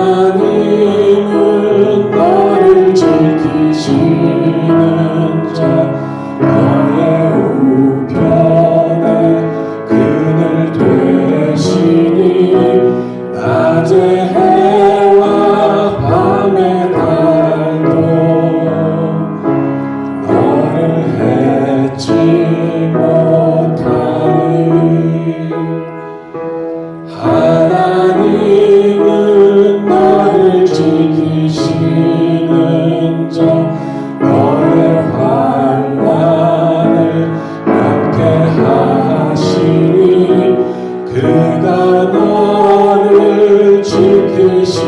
하나님은 너를 지키시는 자 너의 우편에 그늘 되시니 낮에 해와 밤의 달도 너를 해치 못하니 하나님은 너를 지키시는 자 너의 환난을 면케하시니 그가 너를 지키시리라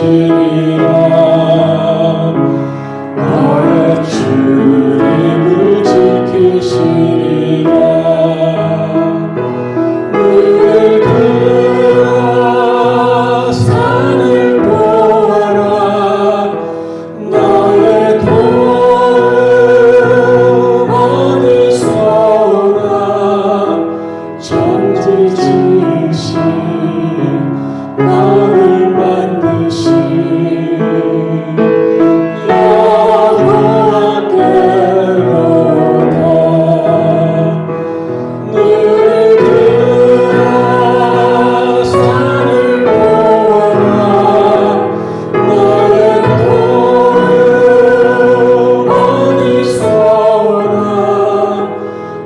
너의 출입을 지키시리라 눈을 들어 산을 보아라 너의 도움 어디서 오나 천지 지으신 너를 만드신 여호와께로다 눈을 들어 산을 보아라 너의 도움 어디서 오나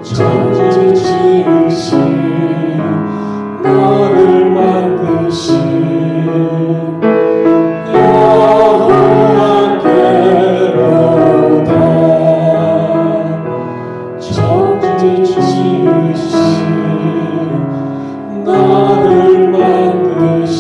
천지 지으신 너를 만드신 여호와께로다 천지 지으신 너를 만드신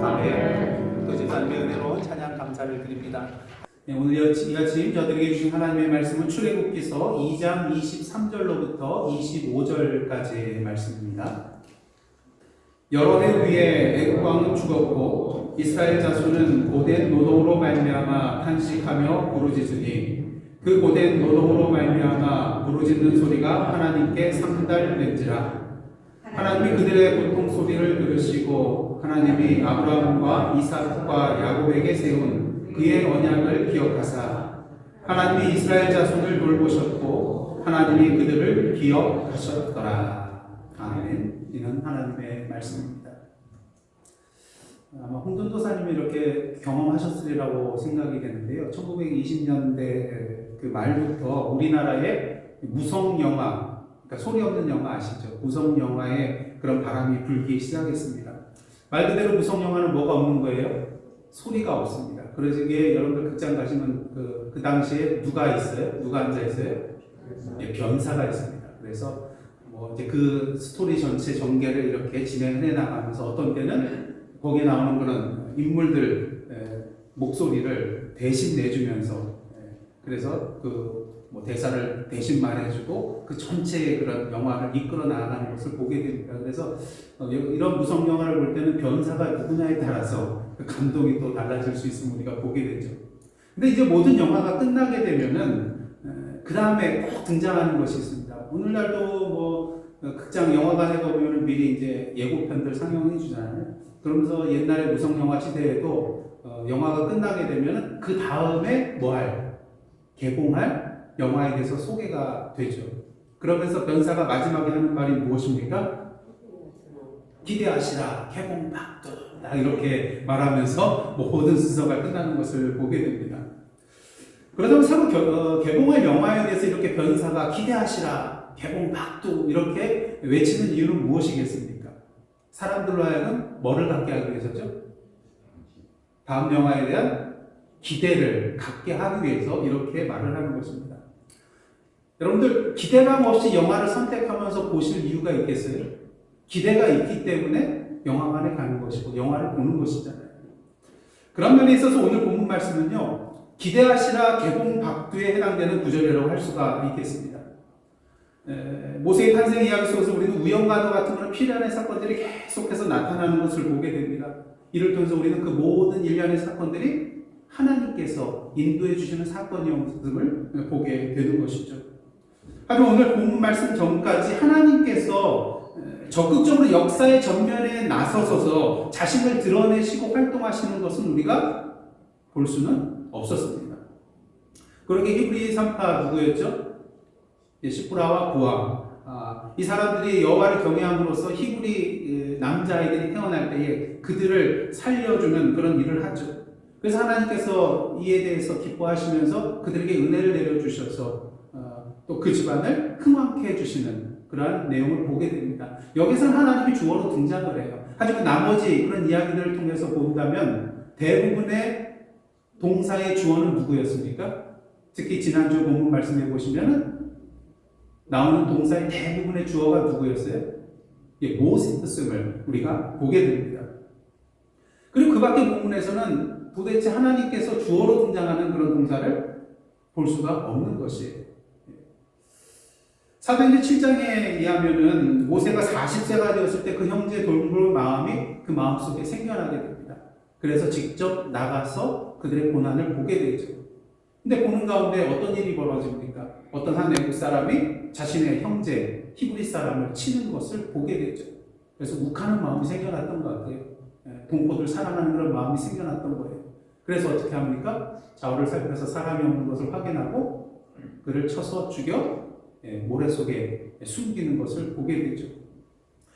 아멘. 또 하나님의 은혜로 찬양 감사를 드립니다. 네, 오늘 이 아침 저들에게 주신 하나님의 말씀은 출애굽기서 2장 23절로부터 25절까지의 말씀입니다. 여러 해 후에 애굽 왕은 죽었고 이스라엘 자손은 고된 노동으로 말미암아 탄식하며 부르짖으니 그 고된 노동으로 말미암아 부르짖는 소리가 하나님께 상달된지라. 하나님이 그들의 고통 소리를 들으시고 하나님이 아브라함과 이삭과 야곱에게 세운 그의 언약을 기억하사 하나님이 이스라엘 자손을 돌보셨고 하나님이 그들을 기억하셨더라. 아멘. 이는 하나님의 말씀입니다. 아마 홍준도사님이 이렇게 경험하셨으리라고 생각이 되는데요. 1920년대 그 말부터 우리나라의 무성 영화, 그러니까 소리 없는 영화 아시죠? 무성 영화에 그런 바람이 불기 시작했습니다. 말 그대로 무성 영화는 뭐가 없는 거예요? 소리가 없습니다. 그래서 이게 여러분들 극장 가시면 그 당시에 누가 있어요? 누가 앉아 있어요? 네, 변사가 있습니다. 그래서 뭐 이제 그 스토리 전체 전개를 이렇게 진행해 나가면서 어떤 때는 거기에 나오는 그런 인물들 목소리를 대신 내주면서 그래서 그 뭐 대사를 대신 말해주고 그 전체의 그런 영화를 이끌어 나가는 것을 보게 됩니다. 그래서 이런 무성 영화를 볼 때는 변사가 누구냐에 따라서 그 감동이 또 달라질 수 있음을 우리가 보게 되죠. 근데 이제 모든 영화가 끝나게 되면은 그 다음에 꼭 등장하는 것이 있습니다. 오늘날도 뭐 극장 영화관에 가보면 미리 이제 예고편들 상영해 주잖아요. 그러면서 옛날에 무성 영화 시대에도 영화가 끝나게 되면은 그 다음에 뭐 할? 개봉할 영화에 대해서 소개가 되죠. 그러면서 변사가 마지막에 하는 말이 무엇입니까? 기대하시라 개봉박도 이렇게 말하면서 모든 순서가 끝나는 것을 보게 됩니다. 그러다 보면 개봉할 영화에 대해서 이렇게 변사가 기대하시라 개봉박도 이렇게 외치는 이유는 무엇이겠습니까? 사람들로 하여금 뭐를 갖게 하기 위해서죠? 다음 영화에 대한 기대를 갖게 하기 위해서 이렇게 말을 하는 것입니다. 여러분들 기대감 없이 영화를 선택하면서 보실 이유가 있겠어요? 기대가 있기 때문에 영화관에 가는 것이고 영화를 보는 것이잖아요. 그런 면에 있어서 오늘 본문 말씀은요, 기대하시라 개봉 박두에 해당되는 구절이라고 할 수가 있겠습니다. 모세의 탄생 이야기 속에서 우리는 우연과도 같은 그런 필연의 사건들이 계속해서 나타나는 것을 보게 됩니다. 이를 통해서 우리는 그 모든 일련의 사건들이 하나님께서 인도해 주시는 사건이었음을 보게 되는 것이죠. 하지만 오늘 본문 말씀 전까지 하나님께서 적극적으로 역사의 전면에 나서서 자신을 드러내시고 활동하시는 것은 우리가 볼 수는 없었습니다. 그러게 히브리 3파 누구였죠? 시프라와 부하. 이 사람들이 여호와를 경외함으로써 히브리 남자아이들이 태어날 때에 그들을 살려주는 그런 일을 하죠. 그래서 하나님께서 이에 대해서 기뻐하시면서 그들에게 은혜를 내려주셔서 또 그 집안을 흥왕케 해주시는 그러한 내용을 보게 됩니다. 여기서는 하나님이 주어로 등장을 해요. 하지만 나머지 그런 이야기들을 통해서 본다면 대부분의 동사의 주어는 누구였습니까? 특히 지난주 본문 말씀해 보시면 나오는 동사의 대부분의 주어가 누구였어요? 모세였음을 우리가 보게 됩니다. 그리고 그 밖에 본문에서는 도대체 하나님께서 주어로 등장하는 그런 동사를 볼 수가 없는 것이에요. 사도행전 7장에 의하면은 모세가 40세가 되었을 때 그 형제의 돌볼 마음이 그 마음속에 생겨나게 됩니다. 그래서 직접 나가서 그들의 고난을 보게 되죠. 근데 보는 가운데 어떤 일이 벌어집니까? 어떤 한 외국 사람이 자신의 형제 히브리 사람을 치는 것을 보게 되죠. 그래서 욱하는 마음이 생겨났던 것 같아요. 동포들 사랑하는 그런 마음이 생겨났던 거예요. 그래서 어떻게 합니까? 좌우를 살펴서 사람이 없는 것을 확인하고 그를 쳐서 죽여 모래 속에 숨기는 것을 보게 되죠.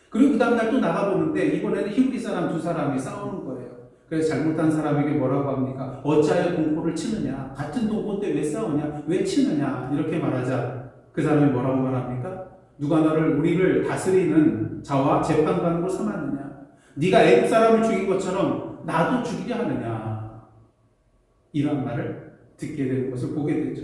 그리고 그 다음날 또 나가보는데 이번에는 히브리 사람 두 사람이 싸우는 거예요. 그래서 잘못한 사람에게 뭐라고 합니까? 어찌하여 동포를 치느냐? 같은 동포인데 왜 싸우냐? 왜 치느냐? 이렇게 말하자 그 사람이 뭐라고 말합니까? 누가 우리를 다스리는 자와 재판관으로 삼았느냐? 네가 애국 사람을 죽인 것처럼 나도 죽이려 하느냐? 이런 말을 듣게 되는 것을 보게 되죠.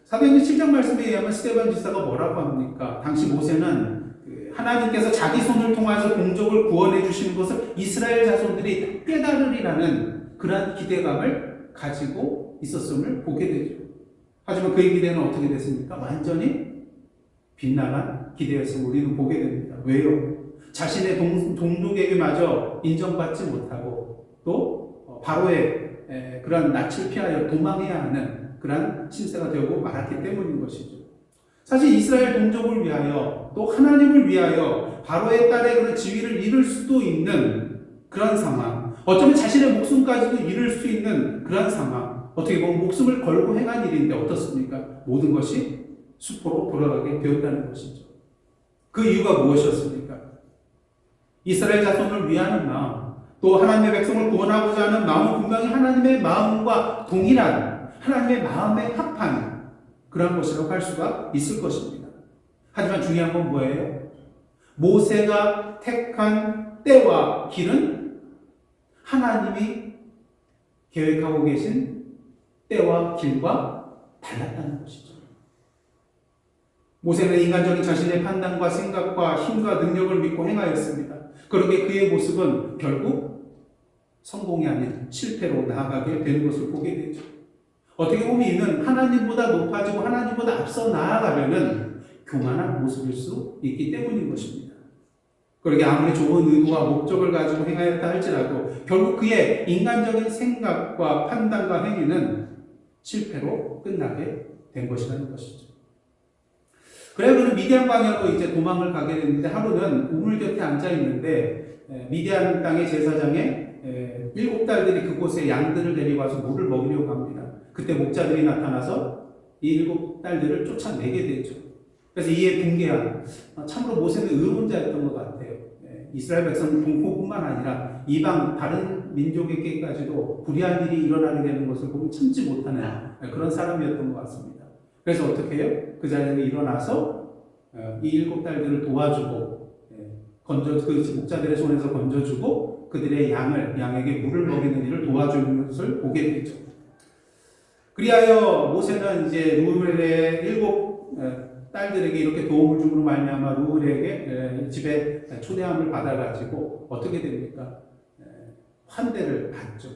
사도행전 7장 말씀에 의하면 스데반 지사가 뭐라고 합니까? 당시 모세는 하나님께서 자기 손을 통해서 공족을 구원해 주시는 것을 이스라엘 자손들이 깨달으리라는 그러한 기대감을 가지고 있었음을 보게 되죠. 하지만 그의 기대는 어떻게 됐습니까? 완전히 빗나간 기대였음을 우리는 보게 됩니다. 왜요? 자신의 동족에게마저 인정받지 못하고 또 바로의 그런 낯을 피하여 도망해야 하는 그러한 신세가 되고 말았기 때문인 것이죠. 사실 이스라엘 동족을 위하여 또 하나님을 위하여 바로의 딸의 그런 지위를 잃을 수도 있는 그런 상황, 어쩌면 자신의 목숨까지도 잃을 수 있는 그런 상황, 어떻게 보면 목숨을 걸고 행한 일인데 어떻습니까? 모든 것이 수포로 돌아가게 되었다는 것이죠. 그 이유가 무엇이었습니까? 이스라엘 자손을 위하는 마음, 또 하나님의 백성을 구원하고자 하는 마음은 분명히 하나님의 마음과 동일한 하나님의 마음에 합한 그런 것이라고 할 수가 있을 것입니다. 하지만 중요한 건 뭐예요? 모세가 택한 때와 길은 하나님이 계획하고 계신 때와 길과 달랐다는 것이죠. 모세는 인간적인 자신의 판단과 생각과 힘과 능력을 믿고 행하였습니다. 그러게 그의 모습은 결국 성공이 아닌 실패로 나아가게 되는 것을 보게 되죠. 어떻게 보면 이는 하나님보다 높아지고 하나님보다 앞서 나아가려는 교만한 모습일 수 있기 때문인 것입니다. 그러게 아무리 좋은 의도와 목적을 가지고 행하였다 할지라도 결국 그의 인간적인 생각과 판단과 행위는 실패로 끝나게 된 것이라는 것이죠. 그래야 그는 미디안 방향으로 이제 도망을 가게 됐는데 하루는 우물 곁에 앉아 있는데 미디안 땅의 제사장에 7딸들이 그곳에 양들을 데리고 와서 물을 먹이려고 합니다. 그때 목자들이 나타나서 이 7딸들을 쫓아내게 되죠. 그래서 이에 붕괴한, 참으로 모세는 의론자였던 것 같아요. 이스라엘 백성 동포뿐만 아니라 이방 다른 민족에게까지도 불의한 일이 일어나게 되는 것을 보면 참지 못하는 그런 사람이었던 것 같습니다. 그래서 어떻게 해요? 그 자리에 일어나서 이 7딸들을 도와주고 그 목자들의 손에서 건져주고 그들의 양에게 물을 먹이는 일을 도와주는 것을 보게 되죠. 그리하여 모세는 이제 루엘의 7 딸들에게 이렇게 도움을 줌으로 말미암아 루엘에게 집에 초대함을 받아가지고 어떻게 됩니까? 환대를 받죠.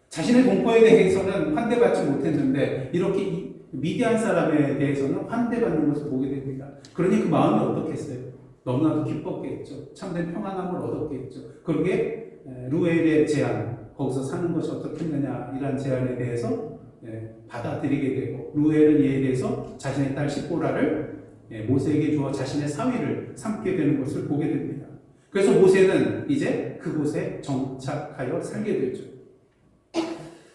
자신의 동포에 대해서는 환대받지 못했는데 이렇게 미디안 사람에 대해서는 환대받는 것을 보게 됩니다. 그러니 그 마음이 어떻겠어요? 너무나도 기뻤겠죠. 참된 평안함을 얻었겠죠. 그러게 루엘의 제안, 거기서 사는 것이 어떻겠느냐 이런 제안에 대해서 받아들이게 되고 루엘은 이에 대해서 자신의 딸 시보라를 모세에게 주어 자신의 사위를 삼게 되는 것을 보게 됩니다. 그래서 모세는 이제 그곳에 정착하여 살게 되죠.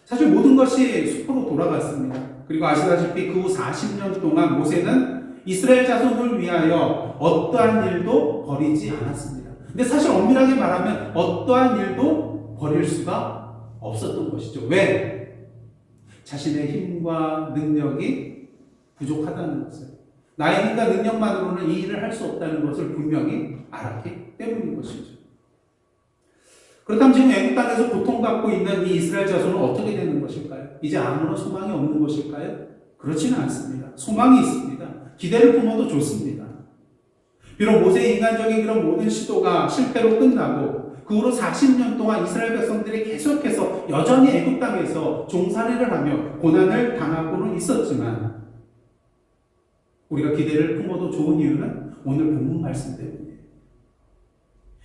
사실 모든 것이 숲으로 돌아갔습니다. 그리고 아시다시피 그 후 40년 동안 모세는 이스라엘 자손을 위하여 어떠한 일도 버리지 않았습니다. 근데 사실 엄밀하게 말하면 어떠한 일도 버릴 수가 없었던 것이죠. 왜? 자신의 힘과 능력이 부족하다는 것을, 나의 힘과 능력만으로는 이 일을 할 수 없다는 것을 분명히 알았기 때문인 것이죠. 그렇다면 지금 애국 땅에서 고통받고 있는 이 이스라엘 자손은 어떻게 되는 것일까요? 이제 아무런 소망이 없는 것일까요? 그렇지는 않습니다. 소망이 있습니다. 기대를 품어도 좋습니다. 비록 모세의 인간적인 그런 모든 시도가 실패로 끝나고 그 후로 40년 동안 이스라엘 백성들이 계속해서 여전히 애국 땅에서 종살이를 하며 고난을 당하고는 있었지만 우리가 기대를 품어도 좋은 이유는 오늘 본문 말씀 때문이에요.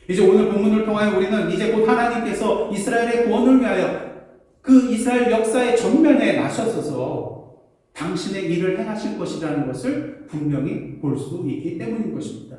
이제 오늘 본문을 통하여 우리는 이제 곧 하나님께서 이스라엘의 구원을 위하여 그 이스라엘 역사의 전면에 나서셔서 당신의 일을 행하실 것이라는 것을 분명히 볼 수 있기 때문인 것입니다.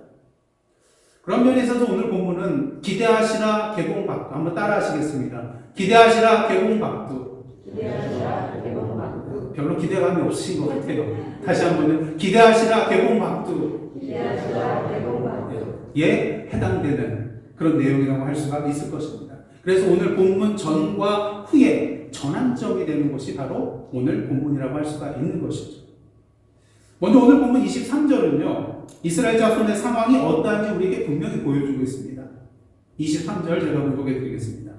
그런 면에 있어서 오늘 본문은 기대하시라 개봉박두, 한번 따라 하시겠습니다. 기대하시라 개봉박두. 기대하시라 개봉박두. 별로 기대감이 없으신 것 같아요. 다시 한번요. 기대하시라 개봉박두. 기대하시라 개봉박두. 예, 해당되는 그런 내용이라고 할 수가 있을 것입니다. 그래서 오늘 본문 전과 후에 전환점이 되는 것이 바로 오늘 본문이라고 할 수가 있는 것이죠. 먼저 오늘 본문 23절은요. 이스라엘 자손의 상황이 어떠한지 우리에게 분명히 보여주고 있습니다. 23절 제가 공독해 드리겠습니다.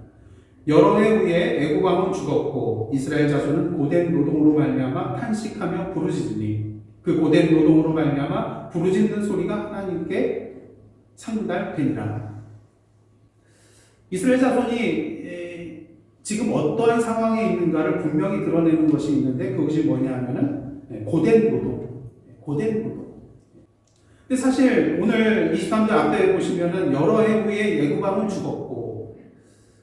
여러 해 후에 애국 왕은 죽었고 이스라엘 자손은 고된 노동으로 말미암아 탄식하며 부르짖으니 그 고된 노동으로 말미암아 부르짖는 소리가 하나님께 상달되니라. 이스라엘 자손이 지금 어떠한 상황에 있는가를 분명히 드러내는 것이 있는데 그것이 뭐냐 하면은 고된 노동. 근데 사실 오늘 23절 앞에 보시면은 여러 해 후에 애국 왕은 죽었고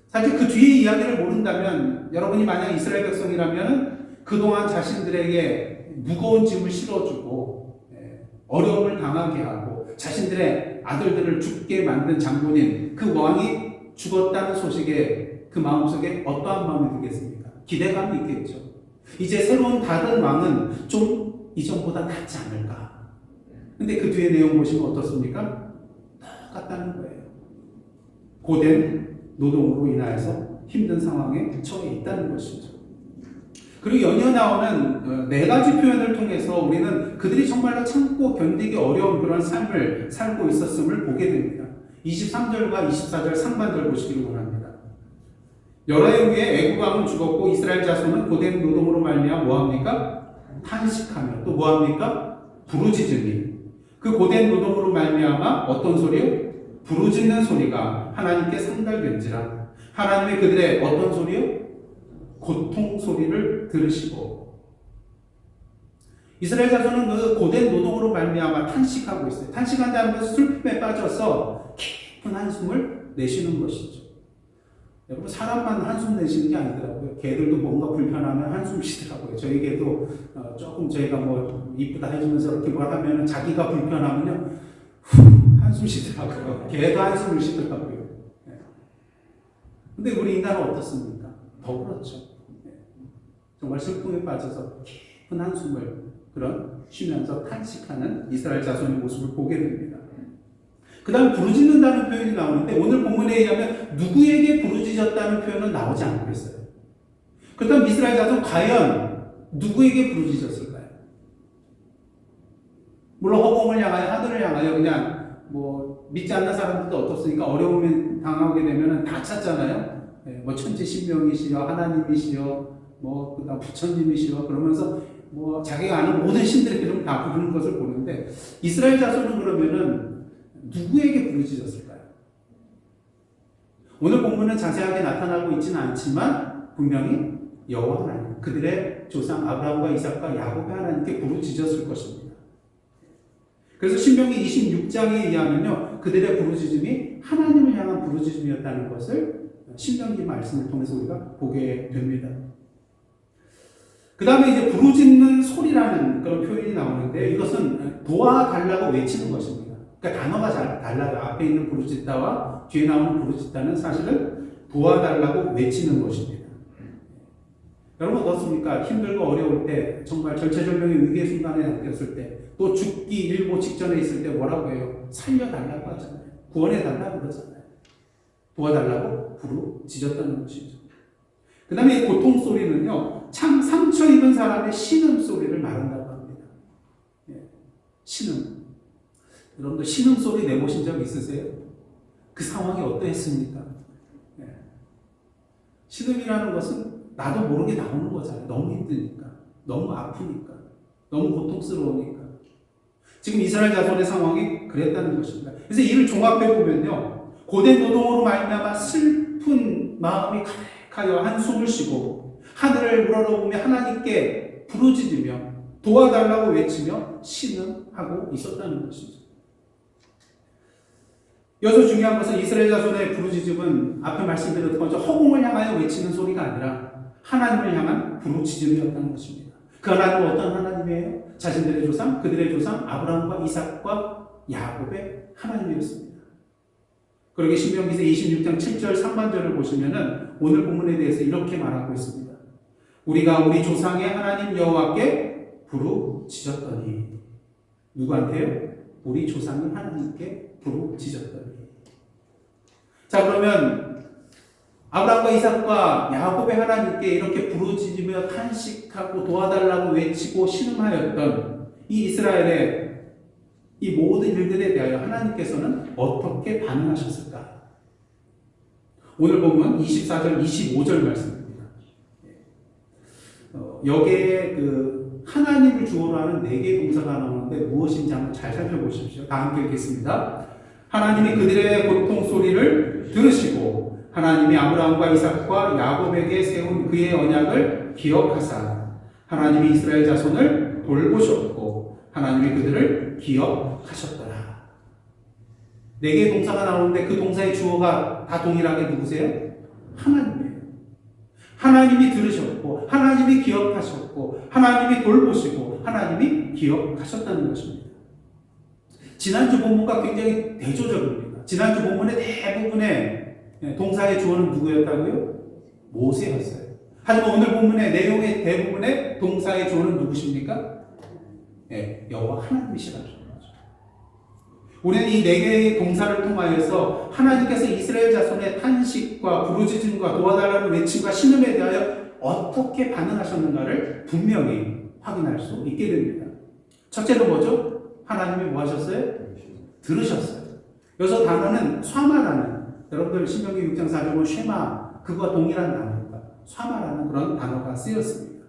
사실 그 뒤에 이야기를 모른다면 여러분이 만약 이스라엘 백성이라면 그동안 자신들에게 무거운 짐을 실어주고 어려움을 당하게 하고 자신들의 아들들을 죽게 만든 장본인 그 왕이 죽었다는 소식에 그 마음속에 어떠한 마음이 들겠습니까? 기대감이 있겠죠. 이제 새로운 다른 왕은 좀 이전보다 낫지 않을까. 근데 그 뒤에 내용 보시면 어떻습니까? 똑같다는 거예요. 고된 노동으로 인하여서 힘든 상황에 처해 있다는 것이죠. 그리고 연이어 나오는 네 가지 표현을 통해서 우리는 그들이 정말로 참고 견디기 어려운 그런 삶을 살고 있었음을 보게 됩니다. 23절과 24절 상반절 보시기를 원합니다. 여러 해 후에 애국 왕은 죽었고 이스라엘 자손은 고된 노동으로 말미암아 뭐합니까? 탄식하며 또 뭐합니까? 부르짖으니 그 고된 노동으로 말미암아 어떤 소리요? 부르짖는 소리가 하나님께 상달된지라. 하나님의 그들의 어떤 소리요? 고통 소리를 들으시고 이스라엘 자손은 그 고된 노동으로 말미암아 탄식하고 있어요. 탄식한다는 것은 슬픔에 빠져서 깊은 한숨을 내쉬는 것이죠. 여러분 사람만 한숨 내쉬는 게 아니더라고요. 개들도 뭔가 불편하면 한숨 쉬더라고요. 저희 개도 조금 저희가 뭐 이쁘다 해주면서 이렇게 뭘 하면 자기가 불편하면요 한숨 쉬더라고요. 개도 한숨을 쉬더라고요. 근데 우리 인간은 어떻습니까? 더 그렇죠. 정말 슬픔에 빠져서 깊은 한숨을 그런 쉬면서 탄식하는 이스라엘 자손의 모습을 보게 됩니다. 그 다음 부르짖는다는 표현이 나오는데 오늘 본문에 의하면 누구에게 부르짖었다는 표현은 나오지 않고 있어요. 그렇다면 이스라엘 자손 과연 누구에게 부르짖었을까요? 물론 허공을 향하여 하늘을 향하여 그냥 뭐 믿지 않는 사람들도 어떻습니까? 어려움을 당하게 되면 다 찾잖아요. 뭐 천지신명이시여 하나님이시여 뭐 그다음 부처님이시여 그러면서 뭐 자기가 아는 모든 신들의 이름 다 부르는 것을 보는데 이스라엘 자손은 그러면은 누구에게 부르짖었을까요? 오늘 본문은 자세하게 나타나고 있지는 않지만 분명히 여호와 하나님, 그들의 조상 아브라함과 이삭과 야곱의 하나님께 부르짖었을 것입니다. 그래서 신명기 26장에 의하면요, 그들의 부르짖음이 하나님을 향한 부르짖음이었다는 것을 신명기 말씀을 통해서 우리가 보게 됩니다. 그 다음에 이제 부르짖는 소리라는 그런 표현이 나오는데 이것은 도와달라고 외치는 것입니다. 그러니까 단어가 잘 달라요. 앞에 있는 부르짖다와 뒤에 나오는 부르짖다는 사실은 도와달라고 외치는 것입니다. 여러분 어떻습니까? 힘들고 어려울 때 정말 절체절명의 위기의 순간에 닥쳤을 때 또 죽기 일보 직전에 있을 때 뭐라고 해요? 살려달라고 하잖아요. 구원해달라고 그러잖아요. 도와달라고 부르짖었다는 것이죠. 그 다음에 이 고통 소리는요, 참 상처 입은 사람의 신음소리를 말한다고 합니다. 신음. 여러분들 신음소리 내보신 적 있으세요? 그 상황이 어떠했습니까? 신음이라는 것은 나도 모르게 나오는 거잖아요. 너무 힘드니까. 너무 아프니까. 너무 고통스러우니까. 지금 이스라엘 자손의 상황이 그랬다는 것입니다. 그래서 이를 종합해 보면요, 고된 노동으로 말미암아 슬픈 마음이 가득하여 한숨을 쉬고 하늘을 우러러보며 하나님께 부르짖으며 도와달라고 외치며 신음하고 있었다는 것이죠. 여기서 중요한 것은 이스라엘 자손의 부르짖음은 앞에 말씀드렸던 것처럼 허공을 향하여 외치는 소리가 아니라 하나님을 향한 부르짖음이었다는 것입니다. 그 하나님은 어떤 하나님이에요? 자신들의 조상, 그들의 조상 아브라함과 이삭과 야곱의 하나님이었습니다. 그러게 신명기서 26장 7절 상반절을 보시면은 오늘 본문에 대해서 이렇게 말하고 있습니다. 우리가 우리 조상의 하나님 여호와께 부르짖었더니, 누구한테요? 우리 조상의 하나님께 부르짖었더니. 자, 그러면 아브라함과 이삭과 야곱의 하나님께 이렇게 부르짖으며 탄식하고 도와달라고 외치고 신음하였던 이 이스라엘의 이 모든 일들에 대하여 하나님께서는 어떻게 반응하셨을까? 오늘 보면 24절, 25절 말씀입니다. 여기에 그 하나님을 주어로 하는 4개의 동사가 나오는데 무엇인지 한번 잘 살펴보십시오. 다 함께 읽겠습니다. 하나님이 그들의 고통 소리를 들으시고 하나님이 아브라함과 이삭과 야곱에게 세운 그의 언약을 기억하사 하나님이 이스라엘 자손을 돌보셨고 하나님이 그들을 기억하셨더라. 4개의 동사가 나오는데 그 동사의 주어가 다 동일하게 누구세요? 하나님이에요. 하나님이 들으셨고 하나님이 기억하셨고 하나님이 돌보시고 하나님이 기억하셨다는 것입니다. 지난주 본문과 굉장히 대조적입니다. 지난주 본문의 대부분의 동사의 주어는 누구였다고요? 모세였어요. 하지만 오늘 본문의 내용의 대부분의 동사의 주어는 누구십니까? 여호와 하나님이시라는 거죠. 우리는 이 4개의 동사를 통하여서 하나님께서 이스라엘 자손의 탄식과 부르짖음과 도와달라는 외침과 신음에 대하여 어떻게 반응하셨는가를 분명히 확인할 수 있게 됩니다. 첫째로 뭐죠? 하나님이 뭐 하셨어요? 들으셨어요. 여기서 단어는 쇠마라는, 여러분들 신명기 6장 4절 보면 쉐마, 그거와 동일한 단어입니다. 쇠마라는 그런 단어가 쓰였습니다.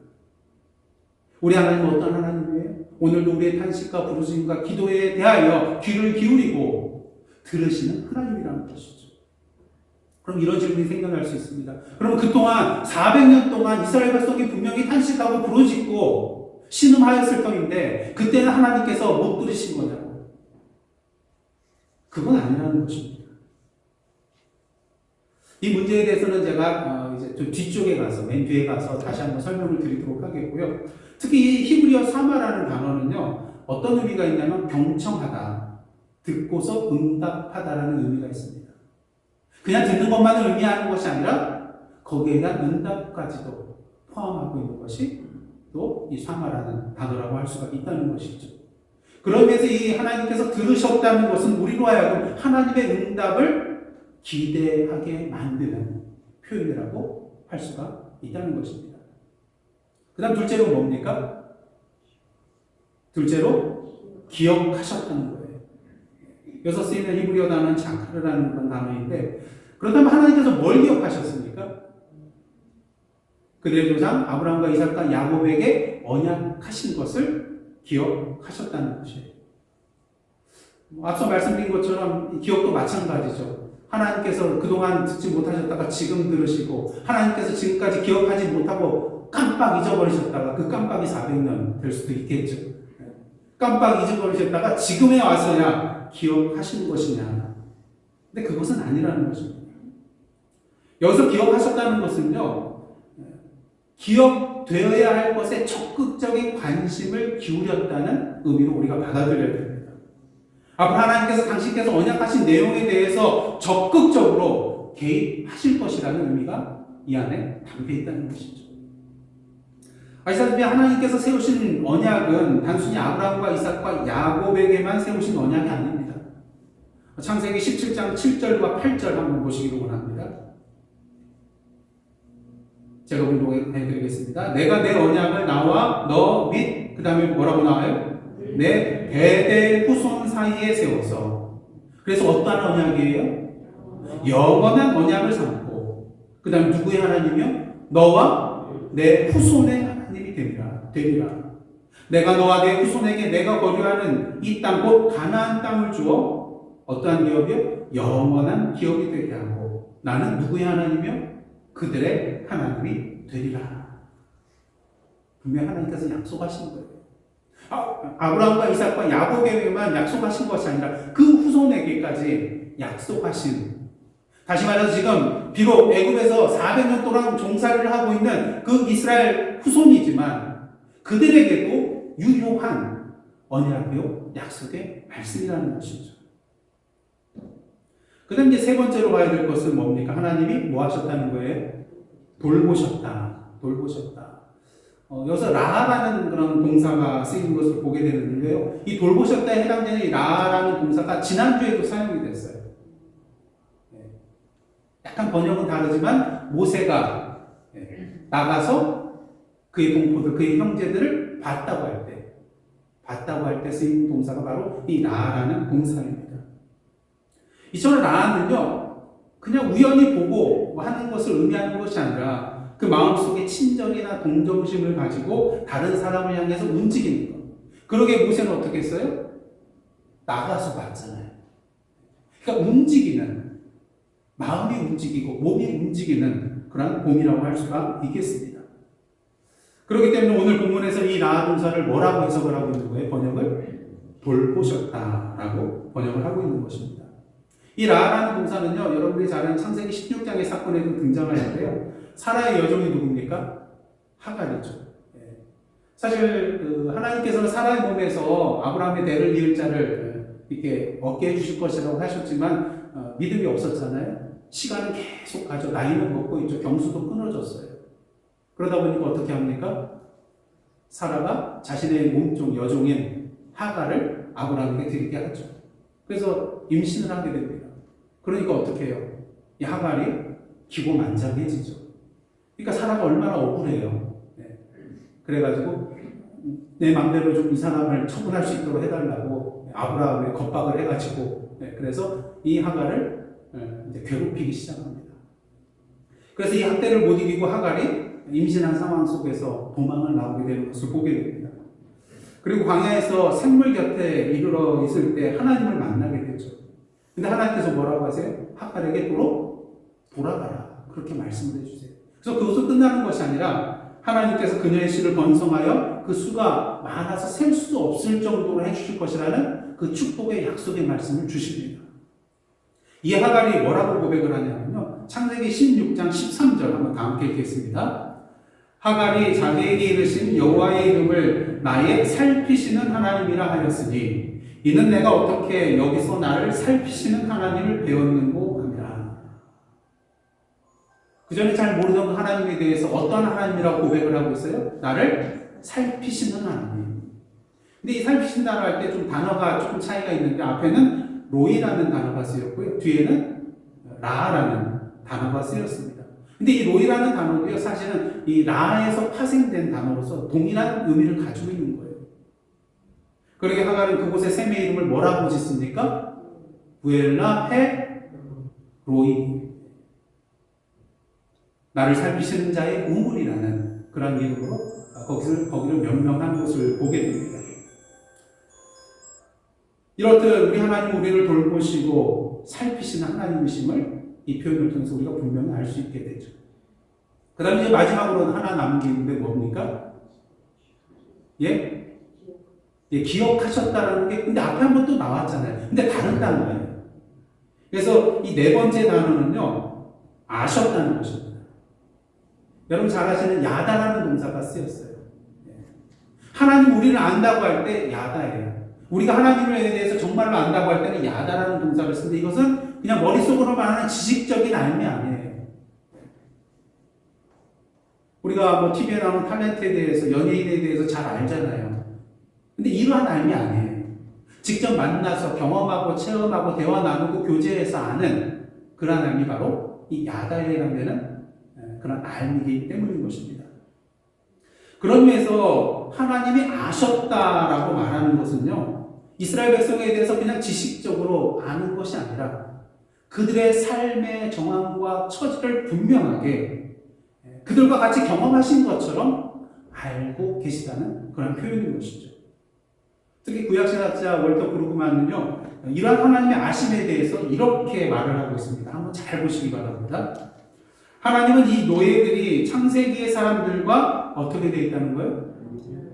우리 하나님은 어떤 하나님이에요? 오늘도 우리의 탄식과 부르짖음과 기도에 대하여 귀를 기울이고 들으시는 하나님이라는 것이죠. 그럼 이런 질문이 생겨날 수 있습니다. 그럼 그동안 400년 동안 이스라엘 백성이 분명히 탄식하고 부르짖고 신음하였을 터인데 그때는 하나님께서 못 들으신 거냐고. 그건 아니라는 것입니다. 이 문제에 대해서는 제가 이제 좀 뒤쪽에 가서, 맨 뒤에 가서 다시 한번 설명을 드리도록 하겠고요. 특히 이 히브리어 사마라는 단어는요, 어떤 의미가 있냐면 경청하다, 듣고서 응답하다라는 의미가 있습니다. 그냥 듣는 것만을 의미하는 것이 아니라 거기에 대한 응답까지도 포함하고 있는 것이 또 이 사마라는 단어라고 할 수가 있다는 것이죠. 그러면서 이 하나님께서 들으셨다는 것은 우리로 하여금 하나님의 응답을 기대하게 만드는 표현이라고 할 수가 있다는 것입니다. 그 다음 둘째로 뭡니까? 둘째로 기억하셨다는 거예요. 여기서 쓰이는 히브리어 단어는 자카르라는 그런 단어인데, 그렇다면 하나님께서 뭘 기억하셨습니까? 그들의 조상 아브라함과 이삭과 야곱에게 언약하신 것을 기억하셨다는 것이에요. 앞서 말씀드린 것처럼 기억도 마찬가지죠. 하나님께서 그동안 듣지 못하셨다가 지금 들으시고, 하나님께서 지금까지 기억하지 못하고 깜빡 잊어버리셨다가 그 깜빡이 400년 될 수도 있겠죠. 깜빡 잊어버리셨다가 지금에 와서야 기억하신 것이냐. 근데 그것은 아니라는 것입니다. 여기서 기억하셨다는 것은요, 기억되어야 할 것에 적극적인 관심을 기울였다는 의미로 우리가 받아들여야 됩니다. 앞으로 하나님께서 당신께서 언약하신 내용에 대해서 적극적으로 개입하실 것이라는 의미가 이 안에 담겨 있다는 것이죠. 아시다시피 하나님께서 세우신 언약은 단순히 아브라함과 이삭과 야곱에게만 세우신 언약이 아닙니다. 창세기 17장 7절과 8절 한번 보시기를 원합니다. 제가 운동해드리겠습니다. 내가 내 언약을 나와 너 및 그 다음에 뭐라고 나와요? 내 대대 후손 사이에 세워서. 그래서 어떠한 언약이에요? 영원한 언약을 삼고 그 다음에 누구의 하나님이요? 너와 내 후손의 하나님이 되리라. 내가 너와 내 후손에게 내가 거류하는 이 땅 곧 가나안 땅을 주어 어떠한 기업이요? 영원한 기업이 되게 하고 나는 누구의 하나님이요? 그들의 하나님이 되리라. 분명히 하나님께서 약속하신 거예요. 아브라함과 이삭과 야곱에게만 약속하신 것이 아니라 그 후손에게까지 약속하신, 다시 말해서 지금 비록 애굽에서 400년 동안 종살이를 하고 있는 그 이스라엘 후손이지만 그들에게도 유효한 언약이요 약속의 말씀이라는 것이죠. 그 다음 이제 세 번째로 봐야 될 것은 뭡니까? 하나님이 뭐 하셨다는 거예요? 돌보셨다. 여기서 라라는 그런 동사가 쓰이는 것을 보게 되는데요. 이 돌보셨다에 해당되는 이 라라는 동사가 지난주에도 사용이 됐어요. 약간 번역은 다르지만 모세가 나가서 그의 동포들, 그의 형제들을 봤다고 할 때 쓰이는 동사가 바로 이 라라는 동사입니다. 이처럼 라는요, 그냥 우연히 보고 하는 것을 의미하는 것이 아니라 그 마음속에 친절이나 동정심을 가지고 다른 사람을 향해서 움직이는 것. 그러게 모세는 어떻게 했어요? 나가서 봤잖아요. 그러니까 움직이는, 마음이 움직이고 몸이 움직이는 그런 봄이라고 할 수가 있겠습니다. 그렇기 때문에 오늘 본문에서 이 라 동사를 뭐라고 해석을 하고 있는 거예요? 번역을 돌보셨다라고 번역을 하고 있는 것입니다. 이 라라는 동사는요, 여러분들이 잘 아는 창세기 16장의 사건에도 등장하는데요. 사라의 여종이 누굽니까? 하갈이죠. 사실 하나님께서는 사라의 몸에서 아브라함의 대를 이을 자를 이렇게 얻게 해주실 것이라고 하셨지만 믿음이 없었잖아요. 시간은 계속 가죠. 나이는 먹고 있죠. 경수도 끊어졌어요. 그러다 보니까 어떻게 합니까? 사라가 자신의 몸종 여종인 하갈을 아브라함에게 드리게 하죠. 그래서 임신을 하게 됩니다. 그러니까 어떻게 해요? 이 하갈이 기고만장해지죠. 그러니까 사라가 얼마나 억울해요. 그래가지고 내 맘대로 좀 이 사람을 처분할 수 있도록 해달라고 아브라함에 겁박을 해가지고 그래서 이 하갈을 이제 괴롭히기 시작합니다. 그래서 이 학대를 못 이기고 하갈이 임신한 상황 속에서 도망을 나오게 되는 것을 보게 됩니다. 그리고 광야에서 샘물 곁에 이르러 있을 때 하나님을 만나게 되죠. 근데 하나님께서 뭐라고 하세요? 하갈에게 돌아가라. 그렇게 말씀을 해주세요. 그래서 그것도 끝나는 것이 아니라 하나님께서 그녀의 씨를 번성하여 그 수가 많아서 셀 수 없을 정도로 해주실 것이라는 그 축복의 약속의 말씀을 주십니다. 이 하갈이 뭐라고 고백을 하냐면요. 창세기 16장 13절 한번 다 함께 읽겠습니다. 하갈이 자기에게 이르신 여호와의 이름을 나의 살피시는 하나님이라 하였으니 이는 내가 어떻게 여기서 나를 살피시는 하나님을 배웠는고 합니다. 그 전에 잘 모르던 하나님에 대해서 어떤 하나님이라고 고백을 하고 있어요? 나를 살피시는 하나님. 근데 이 살피신다고 할 때 좀 단어가 조금 차이가 있는데 앞에는 로이라는 단어가 쓰였고요. 뒤에는 라라는 단어가 쓰였습니다. 근데 이 로이라는 단어도요, 사실은 이 라에서 파생된 단어로서 동일한 의미를 가지고 있는 거예요. 그러게 하갈은 그곳의 샘의 이름을 뭐라고 짓습니까? 부엘라 헤 로이. 나를 살피시는 자의 우물이라는 그런 이름으로 거기를 명명한 것을 보게 됩니다. 이렇듯 우리 하나님 우리를 돌보시고 살피시는 하나님이심을 이 표현을 통해서 우리가 분명히 알 수 있게 되죠. 그 다음에 이제 마지막으로는 하나 남기는데 뭡니까? 기억하셨다라는 게, 근데 앞에 한번 또 나왔잖아요. 근데 다른 단어예요. 그래서 이 네 번째 단어는요, 아셨다는 것입니다. 여러분 잘 아시는 야다라는 동사가 쓰였어요. 하나님 우리를 안다고 할 때 야다예요. 우리가 하나님에 대해서 정말로 안다고 할 때는 야다라는 동사를 쓰는데 이것은 그냥 머릿속으로만 하는 지식적인 알미 아니에요. 우리가 뭐 TV에 나오는 탤런트에 대해서, 연예인에 대해서 잘 알잖아요. 근데 이러한 알미 아니에요. 직접 만나서 경험하고 체험하고 대화 나누고 교제해서 아는 그러한 알미 바로 이 야다이라는 데는 그런 알미이기 때문인 것입니다. 그런 면에서 하나님이 아셨다라고 말하는 것은요, 이스라엘 백성에 대해서 그냥 지식적으로 아는 것이 아니라 그들의 삶의 정황과 처지를 분명하게 그들과 같이 경험하신 것처럼 알고 계시다는 그런 표현인 것이죠. 특히 구약신학자 월터 브루그만은요, 이러한 하나님의 아심에 대해서 이렇게 말을 하고 있습니다. 한번 잘 보시기 바랍니다. 하나님은 이 노예들이 창세기의 사람들과 어떻게 되어 있다는 거예요?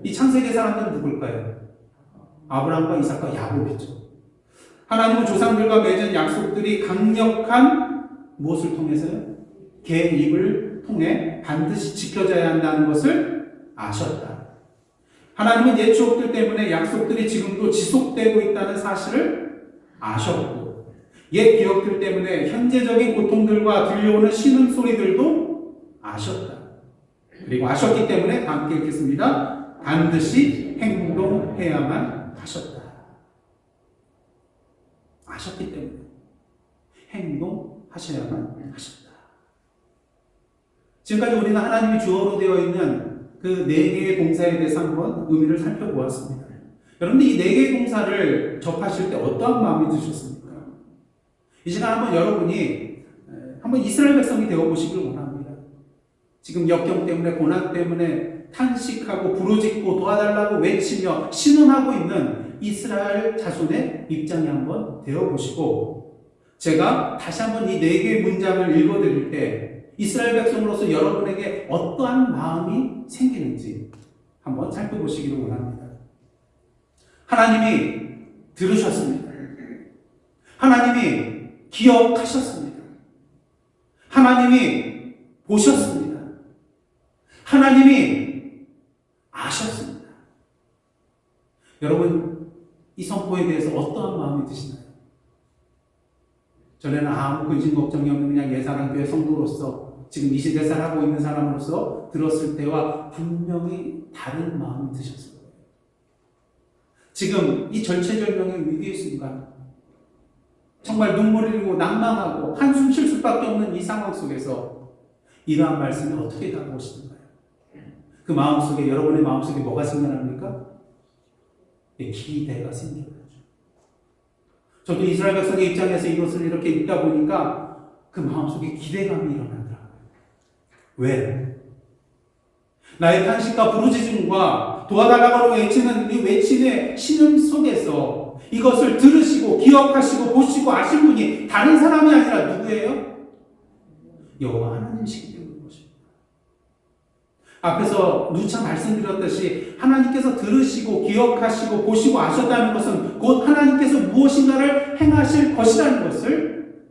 이 창세기의 사람들은 누굴까요? 아브라함과 이삭과 야곱이죠. 하나님은 조상들과 맺은 약속들이 강력한 무엇을 통해서요? 계입을 통해 반드시 지켜져야 한다는 것을 아셨다. 하나님은 옛 추억들 때문에 약속들이 지금도 지속되고 있다는 사실을 아셨고, 옛 기억들 때문에 현재적인 고통들과 들려오는 신음소리들도 아셨다. 그리고 아셨기 때문에 함께 읽겠습니다. 반드시 행동해야만 하셨다. 아셨기 때문에 행동하셔야만 하셨다. 지금까지 우리는 하나님이 주어로 되어 있는 그 4개의 동사에 대해서 한번 의미를 살펴보았습니다. 여러분들 이 4개의 동사를 접하실 때 어떠한 마음이 드셨습니까? 이 시간 한번 여러분이 한번 이스라엘 백성이 되어보시길 원합니다. 지금 역경 때문에, 고난 때문에 탄식하고 부르짖고 도와달라고 외치며 신음하고 있는 이스라엘 자손의 입장이 한번 되어보시고, 제가 다시 한번 이 4개의 문장을 읽어드릴 때 이스라엘 백성으로서 여러분에게 어떠한 마음이 생기는지 한번 살펴보시기를 원합니다. 하나님이 들으셨습니다. 하나님이 기억하셨습니다. 하나님이 보셨습니다. 하나님이 아셨습니다. 여러분, 이 선포에 대해서 어떠한 마음이 드시나요? 전에는 아무 근심 걱정이 없는 그냥 예사랑교회 성도로서, 지금 이 시대 살아가고 있는 사람으로서 들었을 때와 분명히 다른 마음이 드셨을 거예요. 지금 이 절체절명의 위기의 순간, 정말 눈물을 흘리고 낭망하고 한숨 쉴 수밖에 없는 이 상황 속에서 이러한 말씀이 어떻게 다가오시는가요? 그 마음속에, 여러분의 마음속에 뭐가 생겨납니까? 기대가 생겨나죠. 저도 이스라엘 백성의 입장에서 이것을 이렇게 읽다 보니까 그 마음속에 기대감이 일어나더라고요. 왜? 나의 탄식과 부르짖음과 도와달라고 외치는 이 외침의 신음 속에서 이것을 들으시고 기억하시고 보시고 아신 분이 다른 사람이 아니라 누구예요? 여호와 하나님이시기 때문인 것입니다. 앞에서 누차 말씀드렸듯이 하나님께서 들으시고 기억하시고 보시고 아셨다는 것은 곧 하나님께서 무엇인가를 행하실 것이라는 것을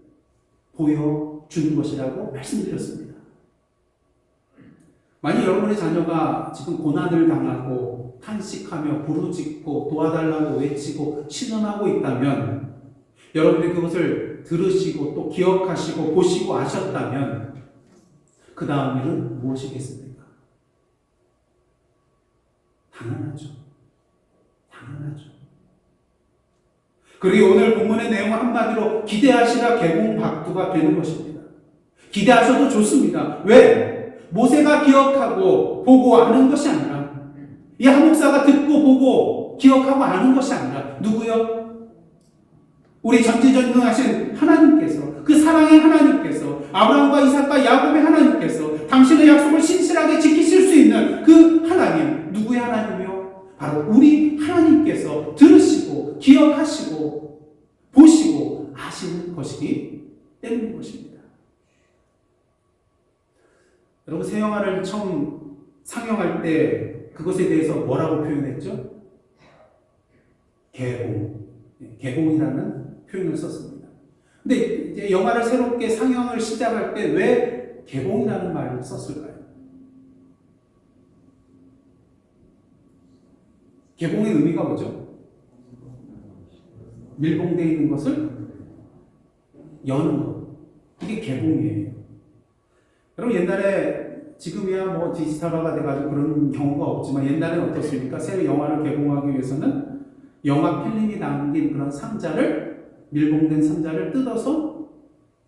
보여주는 것이라고 말씀드렸습니다. 만약 여러분의 자녀가 지금 고난을 당하고 탄식하며 부르짖고 도와달라고 외치고 신음하고 있다면, 여러분이 그것을 들으시고 또 기억하시고 보시고 아셨다면 그 다음 일은 무엇이겠습니까? 당연하죠. 당연하죠. 그리고 오늘 본문의 내용은 한마디로 기대하시라 개봉박두가 되는 것입니다. 기대하셔도 좋습니다. 왜? 모세가 기억하고 보고 아는 것이 아니라, 이 한목사가 듣고 보고 기억하고 아는 것이 아니라 누구요? 우리 전지전능하신 하나님께서, 그 사랑의 하나님께서, 아브라함과 이삭과 야곱의 하나님께서 당신의 약속을 신실하게 지키실 수 있는 그 하나님, 누구의 하나님이요? 바로 우리 하나님께서 들으시고 기억하시고 보시고 아시는 것이기 때문인 것입니다. 여러분, 새 영화를 처음 상영할 때 그것에 대해서 뭐라고 표현했죠? 개봉. 개봉이라는 표현을 썼습니다. 근데 이제 영화를 새롭게 상영을 시작할 때 왜 개봉이라는 말을 썼을까요? 개봉의 의미가 뭐죠? 밀봉되어 있는 것을 여는 것. 이게 개봉이에요. 여러분 옛날에 지금이야 뭐 디지털화가 돼가지고 그런 경우가 없지만 옛날에는 어떻습니까? 새로 영화를 개봉하기 위해서는 영화 필름이 담긴 그런 상자를 밀봉된 상자를 뜯어서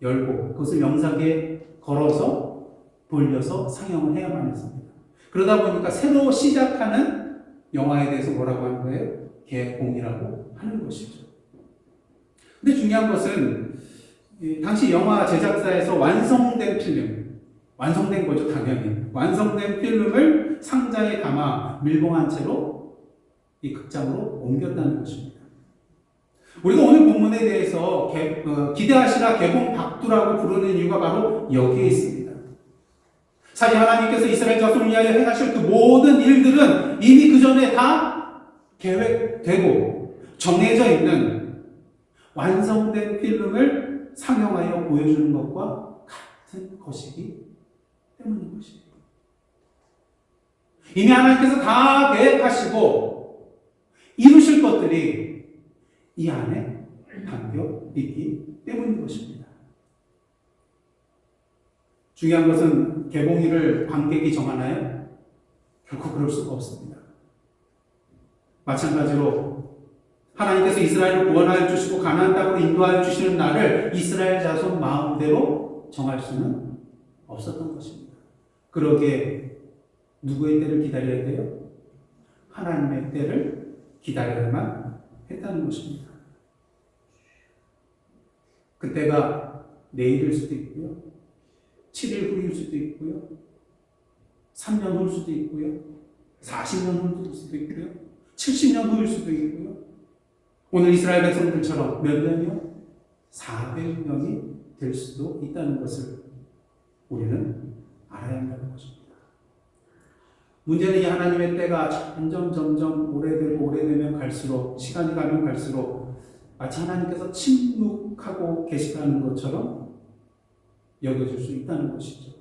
열고 그것을 영상에 걸어서 돌려서 상영을 해야만 했습니다. 그러다 보니까 새로 시작하는 영화에 대해서 뭐라고 하는 거예요? 개봉이라고 하는 것이죠. 근데 중요한 것은 당시 영화 제작사에서 완성된 필름, 완성된 거죠 당연히. 완성된 필름을 상자에 담아 밀봉한 채로 이 극장으로 옮겼다는 것입니다. 우리가 오늘 본문에 대해서 기대하시라 개봉 박두라고 부르는 이유가 바로 여기에 있습니다. 사실 하나님께서 이스라엘 자손을 위하여 행하실 그 모든 일들은 이미 그 전에 다 계획되고 정해져 있는 완성된 필름을 상영하여 보여주는 것과 같은 것이기 때문인 것이에요. 이미 하나님께서 다 계획하시고 이루실 것들이 이 안에 담겨 있기 때문인 것입니다. 중요한 것은 개봉일을 관객이 정하나요? 결코 그럴 수가 없습니다. 마찬가지로 하나님께서 이스라엘을 구원하여 주시고 가나안 땅으로 인도하여 주시는 날을 이스라엘 자손 마음대로 정할 수는 없었던 것입니다. 그러기에 누구의 때를 기다려야 돼요? 하나님의 때를 기다려야만 했다는 것입니다. 그때가 내일일 수도 있고요. 7일 후일 수도 있고요. 3년 후일 수도 있고요. 40년 후일 수도 있고요. 70년 후일 수도 있고요. 오늘 이스라엘 백성들처럼 몇 년이요? 400년이 될 수도 있다는 것을 우리는 알아야 한다는 것입니다. 문제는 이 하나님의 때가 점점 오래되면 갈수록 시간이 가면 갈수록 마치 하나님께서 침묵하고 계시다는 것처럼 여겨질 수 있다는 것이죠.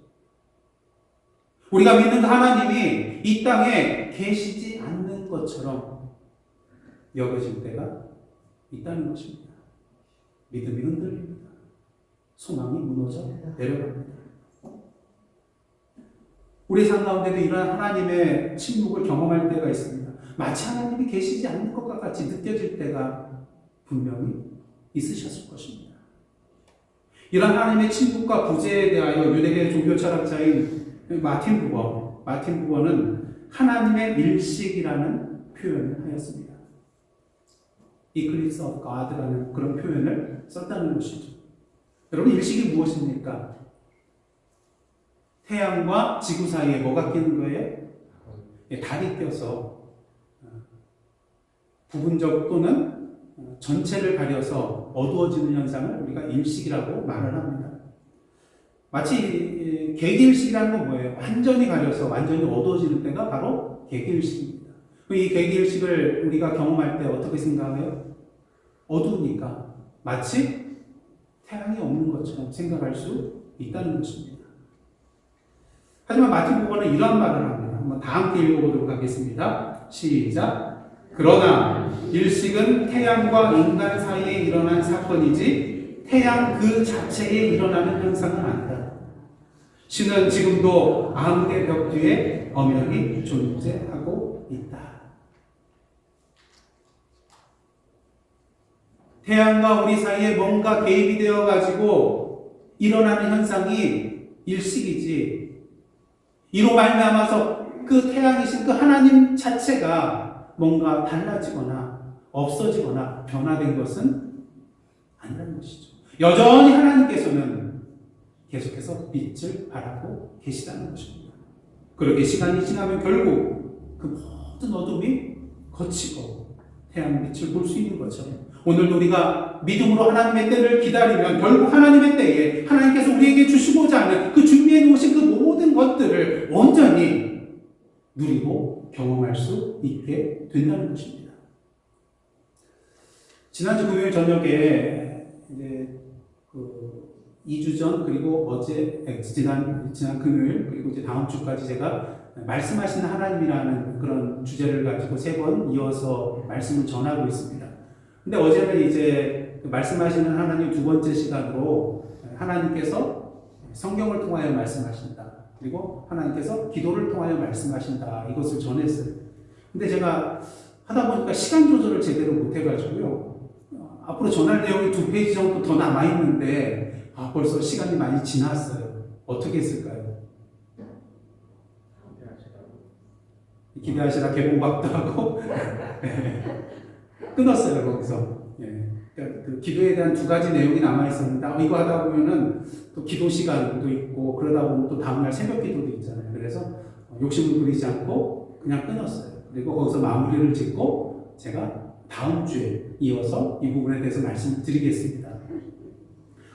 우리가 믿는 하나님이 이 땅에 계시지 않는 것처럼 여겨질 때가 있다는 것입니다. 믿음이 흔들립니다. 소망이 무너져 내려갑니다. 우리 삶 가운데도 이러한 하나님의 침묵을 경험할 때가 있습니다. 마치 하나님이 계시지 않는 것과 같이 느껴질 때가 분명히 있으셨을 것입니다. 이러한 하나님의 침묵과 부재에 대하여 유대계 종교 철학자인 마틴 부버는 하나님의 일식이라는 표현을 하였습니다. Eclipse of God라는 그런 표현을 썼다는 것이죠. 여러분 일식이 무엇입니까? 태양과 지구 사이에 뭐가 끼는 거예요? 달이 껴서 부분적 또는 전체를 가려서 어두워지는 현상을 우리가 일식이라고 말을 합니다. 마치 개기일식이라는 건 뭐예요? 완전히 가려서 완전히 어두워지는 때가 바로 개기일식입니다. 이 개기일식을 우리가 경험할 때 어떻게 생각해요? 어두우니까 마치 태양이 없는 것처럼 생각할 수 있다는 것입니다. 하지만 마틴 부버는 이런 말을 합니다. 한번 다 함께 읽어보도록 하겠습니다. 시작. 그러나 일식은 태양과 인간 사이에 일어난 사건이지 태양 그 자체에 일어나는 현상은 아니다. 신은 지금도 암흑의 벽 뒤에 엄연히 존재하고 있다. 태양과 우리 사이에 뭔가 개입이 되어 가지고 일어나는 현상이 일식이지 이로 말미암아서 그 태양이신 그 하나님 자체가 뭔가 달라지거나 없어지거나 변화된 것은 아니라는 것이죠. 여전히 하나님께서는 계속해서 빛을 발하고 계시다는 것입니다. 그렇게 시간이 지나면 결국 그 모든 어둠이 거치고 태양 빛을 볼 수 있는 것처럼 오늘도 우리가 믿음으로 하나님의 때를 기다리면 결국 하나님의 때에 하나님께서 우리에게 주시고자 하는 그 준비해 놓으신 그 모든 것들을 온전히 누리고 경험할 수 있게 된다는 것입니다. 지난주 금요일 저녁에 이제 그 2주 전 그리고 어제 지난 금요일 그리고 이제 다음 주까지 제가 말씀하시는 하나님이라는 그런 주제를 가지고 3번 이어서 말씀을 전하고 있습니다. 근데 어제는 이제 그 말씀하시는 하나님 2번째 시간으로 하나님께서 성경을 통하여 말씀하신다. 그리고 하나님께서 기도를 통하여 말씀하신다. 이것을 전했어요. 근데 제가 하다 보니까 시간 조절을 제대로 못 해가지고요. 앞으로 전할 내용이 2페이지 정도 더 남아있는데 벌써 시간이 많이 지났어요. 어떻게 했을까요? 기대하시라 개봉박도 하고 끊었어요 거기서. 그러니까 그 기도에 대한 2가지 내용이 남아 있었는데 이거 하다 보면은 또 기도 시간도 있고 그러다 보면 또 다음날 새벽 기도도 있잖아요. 그래서 욕심을 부리지 않고 그냥 끊었어요. 그리고 거기서 마무리를 짓고 제가 다음 주에 이어서 이 부분에 대해서 말씀드리겠습니다.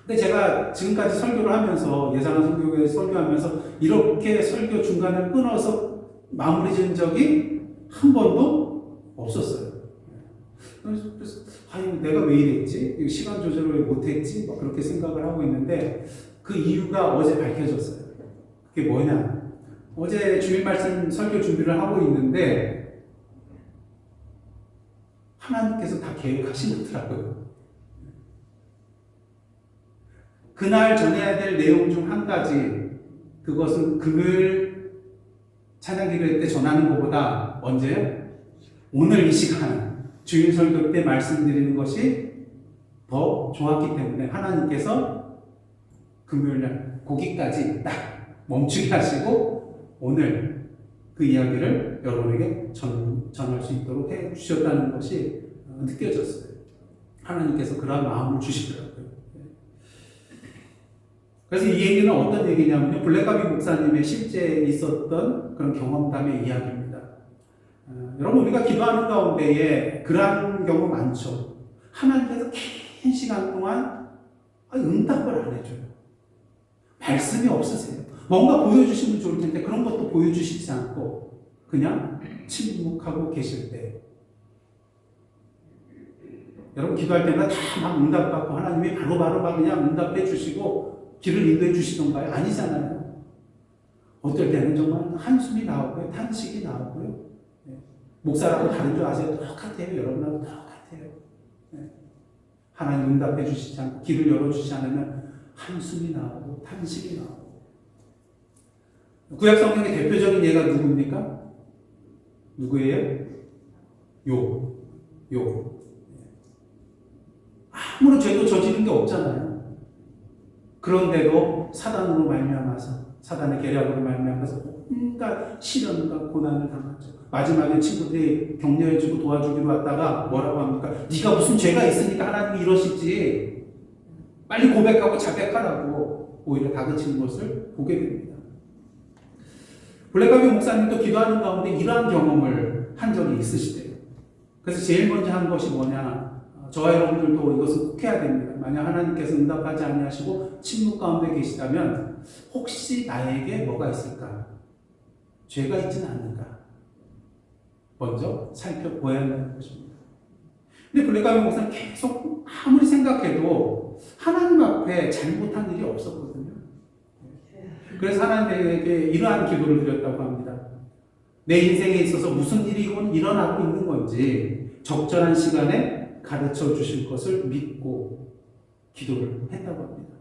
근데 제가 지금까지 설교를 하면서 예산한 설교회 설교하면서 이렇게 설교 중간에 끊어서 마무리 지은 적이 한 번도 없었어요. 그래서 내가 왜 이랬지? 시간 조절을 왜 못했지? 그렇게 생각을 하고 있는데 그 이유가 어제 밝혀졌어요. 그게 뭐냐? 어제 주일 말씀 설교 준비를 하고 있는데 하나님께서 다 계획하시더라고요. 그날 전해야 될 내용 중 한 가지, 그것은 금요일 찬양 기도회 때 전하는 것보다 언제요? 오늘 이 시간 주일 설교 때 말씀드리는 것이 더 좋았기 때문에 하나님께서 금요일 날 거기까지 딱 멈추게 하시고 오늘 그 이야기를 여러분에게 전할 수 있도록 해 주셨다는 것이 느껴졌어요. 하나님께서 그런 마음을 주시더라고요. 그래서 이 얘기는 어떤 얘기냐면요. 블랙가비 목사님의 실제 있었던 그런 경험담의 이야기입니다. 여러분 우리가 기도하는 가운데에 그러한 경우 많죠. 하나님께서 긴 시간 동안 응답을 안 해줘요. 말씀이 없으세요. 뭔가 보여주시면 좋을 텐데 그런 것도 보여주시지 않고 그냥 침묵하고 계실 때 여러분 기도할 때마다 다 막 응답받고 하나님이 바로바로 그냥 응답해 주시고 길을 인도해 주시던가요? 아니잖아요. 어떨 때는 정말 한숨이 나오고요. 탄식이 나오고요. 목사라고 다른 줄 아세요? 똑같아요. 여러분하고 똑같아요. 하나님 응답해 주시지 않고 길을 열어주시지 않으면 한숨이 나오고 탄식이 나오고. 구약 성경의 대표적인 예가 누굽니까? 누구예요? 욥. 아무런 죄도 저지른 게 없잖아요. 그런데도 사단으로 말미암아서 사단의 계략으로 말미암아서 온갖 시련과 고난을 당하죠. 마지막에 친구들이 격려해주고 도와주기로 왔다가 뭐라고 합니까? 네가 무슨 죄가 있으니까 하나님이 이러시지. 빨리 고백하고 자백하라고 오히려 다그치는 것을 보게 됩니다. 블랙가비 목사님도 기도하는 가운데 이러한 경험을 한 적이 있으시대요. 그래서 제일 먼저 한 것이 뭐냐? 저와 여러분들도 이것을 꼭 해야 됩니다. 만약 하나님께서 응답하지 아니하시고 침묵 가운데 계시다면 혹시 나에게 뭐가 있을까? 죄가 있지는 않는가? 먼저 살펴보아야 한다는 것입니다. 근데 블랙가비 목사는 계속 아무리 생각해도 하나님 앞에 잘못한 일이 없었거든요. 그래서 하나님에게 이러한 기도를 드렸다고 합니다. 내 인생에 있어서 무슨 일이 일어나고 있는 건지 적절한 시간에 가르쳐 주실 것을 믿고 기도를 했다고 합니다.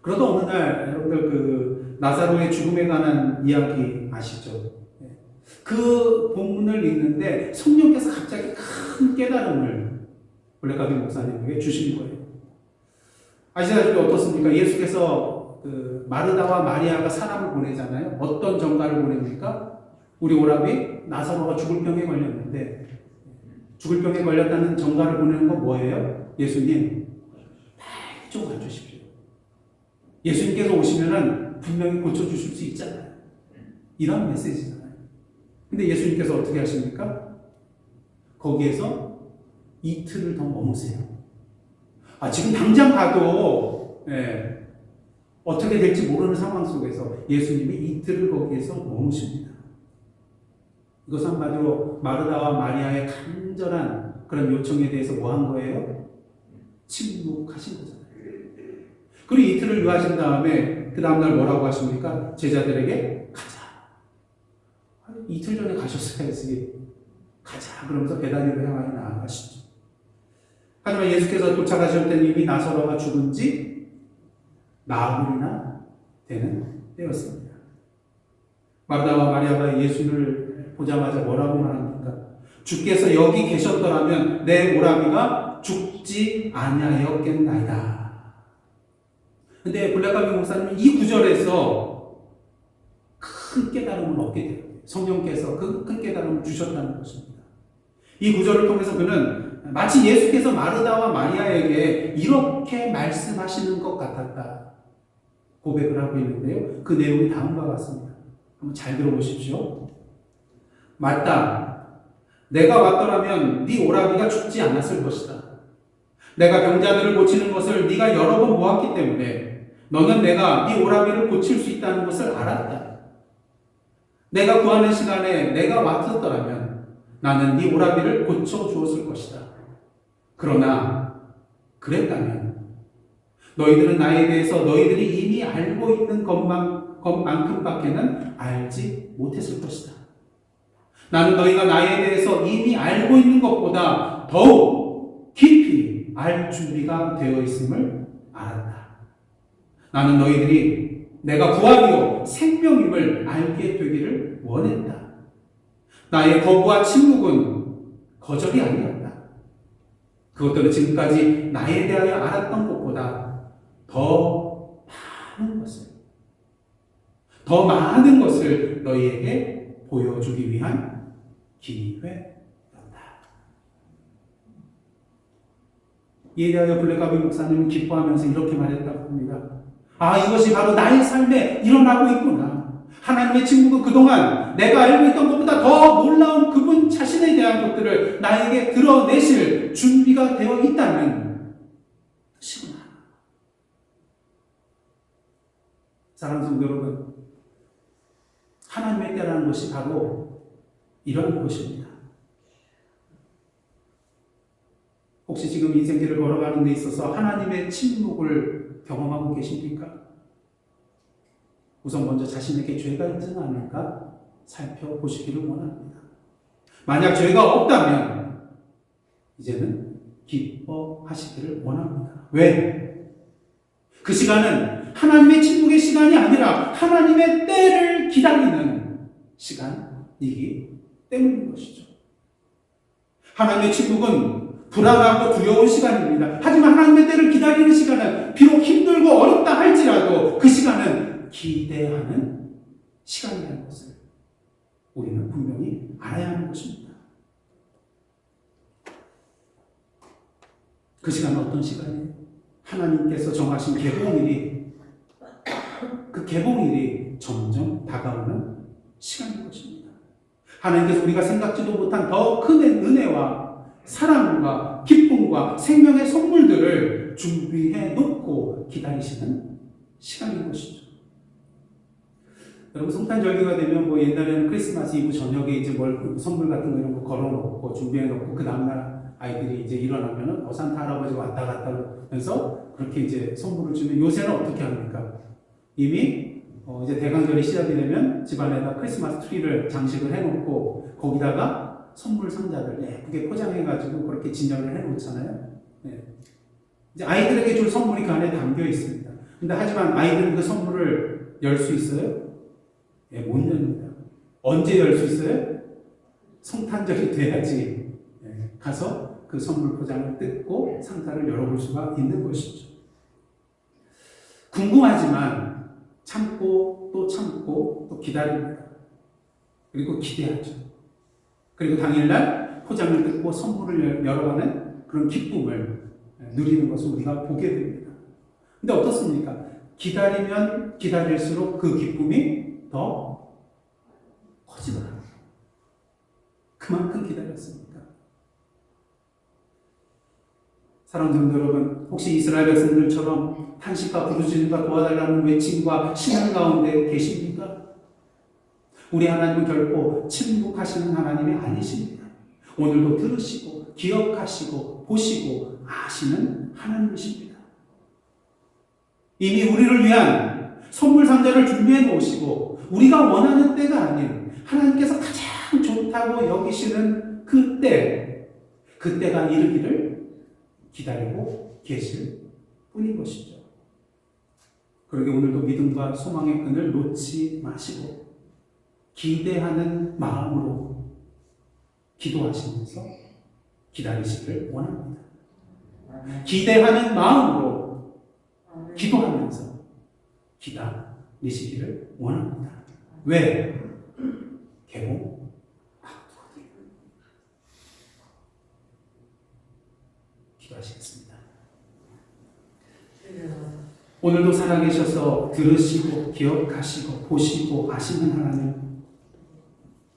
그러다 어느 날 여러분들 그 나사로의 죽음에 관한 이야기 아시죠? 그 본문을 읽는데 성령께서 갑자기 큰 깨달음을 블랙가비 목사님에게 주신 거예요. 아시다시피 어떻습니까? 예수께서 그 마르다와 마리아가 사람을 보내잖아요. 어떤 전가를 보냅니까? 우리 오라비 나사로가 죽을 병에 걸렸는데 죽을 병에 걸렸다는 전가를 보내는 건 뭐예요? 예수님, 빨리 좀 와주십시오. 예수님께서 오시면은 분명히 고쳐주실 수 있잖아요. 이런 메시지잖아요. 근데 예수님께서 어떻게 하십니까? 거기에서 이틀을 더 머무세요. 지금 당장 가도, 어떻게 될지 모르는 상황 속에서 예수님이 이틀을 거기에서 머무십니다. 이것 한마디로 마르다와 마리아의 간절한 그런 요청에 대해서 뭐 한 거예요? 침묵하신 거잖아요. 그리고 이틀을 유하신 다음에 그 다음날 뭐라고 하십니까? 제자들에게 가자. 이틀 전에 가셨어야지. 가자. 그러면서 베다니로 향하여 나아가시죠. 하지만 예수께서 도착하실 때는 이미 나사로가 죽은 지 나흘이나 되는 때였습니다. 마르다와 마리아가 예수를 보자마자 뭐라고 말합니까? 주께서 여기 계셨더라면 내 오라비가 죽지 아니하였겠나이다. 근데 블랙가비 목사님은 이 구절에서 큰 깨달음을 얻게 돼요. 성령께서 그 큰 깨달음을 주셨다는 것입니다. 이 구절을 통해서 그는 마치 예수께서 마르다와 마리아에게 이렇게 말씀하시는 것 같았다 고백을 하고 있는데요. 그 내용이 다음과 같습니다. 한번 잘 들어보십시오. 맞다. 내가 왔더라면 네 오라비가 죽지 않았을 것이다. 내가 병자들을 고치는 것을 네가 여러 번 보았기 때문에 너는 내가 네 오라비를 고칠 수 있다는 것을 알았다. 내가 구하는 시간에 내가 왔었더라면 나는 네 오라비를 고쳐 주었을 것이다. 그러나 그랬다면 너희들은 나에 대해서 너희들이 이미 알고 있는 것만큼밖에는 알지 못했을 것이다. 나는 너희가 나에 대해서 이미 알고 있는 것보다 더욱 깊이 알 준비가 되어 있음을 알았다. 나는 너희들이 내가 부활이요 생명임을 알게 되기를 원했다. 나의 거부와 침묵은 거절이 아니었다. 그것들은 지금까지 나에 대하여 알았던 것보다 더 많은 것을 너희에게 보여주기 위한 기회였다. 이에 대하여 블랙가비 목사님은 기뻐하면서 이렇게 말했다고 합니다. 이것이 바로 나의 삶에 일어나고 있구나. 하나님의 친구가 그동안 내가 알고 있던 것보다 더 놀라운 그분 자신에 대한 것들을 나에게 드러내실 준비가 되어 있다는 뜻이구나. 사랑하는 성도 여러분, 하나님의 때라는 것이 바로 이런 것입니다. 혹시 지금 인생길을 걸어가는 데 있어서 하나님의 침묵을 경험하고 계십니까? 우선 먼저 자신에게 죄가 있지는 않을까 살펴보시기를 원합니다. 만약 죄가 없다면 이제는 기뻐하시기를 원합니다. 왜? 그 시간은 하나님의 침묵의 시간이 아니라 하나님의 때를 기다리는 시간이기 때문인 것이죠. 하나님의 침묵은 불안하고 두려운 시간입니다. 하지만 하나님의 때를 기다리는 시간은 비록 힘들고 어렵다 할지라도 그 시간은 기대하는 시간이라는 것을 우리는 분명히 알아야 하는 것입니다. 그 시간은 어떤 시간이에요? 하나님께서 정하신 개봉일이 그 개봉일이 점점 다가오는 시간인 것입니다. 하나님께서 우리가 생각지도 못한 더 큰 은혜와 사랑과 기쁨과 생명의 선물들을 준비해 놓고 기다리시는 시간인 것이죠. 여러분 성탄절기가 되면 옛날에는 크리스마스 이브 저녁에 이제 선물 같은 거 이런 거 걸어놓고 준비해 놓고 그 다음날 아이들이 이제 일어나면은 산타 할아버지가 왔다 갔다 하면서 그렇게 이제 선물을 주면 요새는 어떻게 합니까? 이미 이제 대강절이 시작이 되면 집안에다 크리스마스 트리를 장식을 해놓고 거기다가 선물 상자를 예쁘게 포장해가지고 그렇게 진열을 해놓잖아요. 네. 이제 아이들에게 줄 선물이 그 안에 담겨 있습니다. 근데 하지만 아이들은 그 선물을 열 수 있어요? 예, 못 열립니다. 언제 열 수 있어요? 성탄절이 돼야지 가서 그 선물 포장을 뜯고 상자를 열어볼 수가 있는 것이죠. 궁금하지만 참고 또 기다립니다. 그리고 기대하죠. 그리고 당일날 포장을 뜯고 선물을 열어가는 그런 기쁨을 누리는 것을 우리가 보게 됩니다. 근데 어떻습니까? 기다리면 기다릴수록 그 기쁨이 더 커지더라고요. 그만큼 기다렸습니다. 사랑하는 성도 여러분, 혹시 이스라엘 백성들처럼 탄식과 부르짖음과 도와달라는 외침과 신앙 가운데 계십니까? 우리 하나님은 결코 침묵하시는 하나님이 아니십니다. 오늘도 들으시고 기억하시고 보시고 아시는 하나님이십니다. 이미 우리를 위한 선물 상자를 준비해 놓으시고 우리가 원하는 때가 아닌 하나님께서 가장 좋다고 여기시는 그때가 이르기를 기다리고 계실 뿐인 것이죠. 그러게 오늘도 믿음과 소망의 끈을 놓지 마시고 기대하는 마음으로 기도하시면서 기다리시기를 원합니다. 기대하는 마음으로 기도하면서 기다리시기를 원합니다. 왜? 개봉 앞두거든요. 기도하시겠습니다. 오늘도 살아계셔서 들으시고 기억하시고 보시고 아시는 하나님,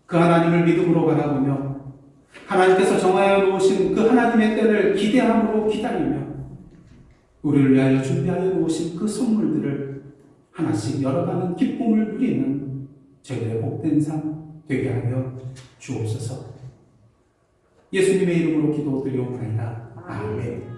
그 하나님을 믿음으로 바라보며 하나님께서 정하여 놓으신 그 하나님의 때를 기대함으로 기다리며 우리를 위하여 준비하여 놓으신 그 선물들을 하나씩 열어가는 기쁨을 누리는 저희의 복된 삶 되게 하여 주옵소서. 예수님의 이름으로 기도드리옵나이다. 아멘.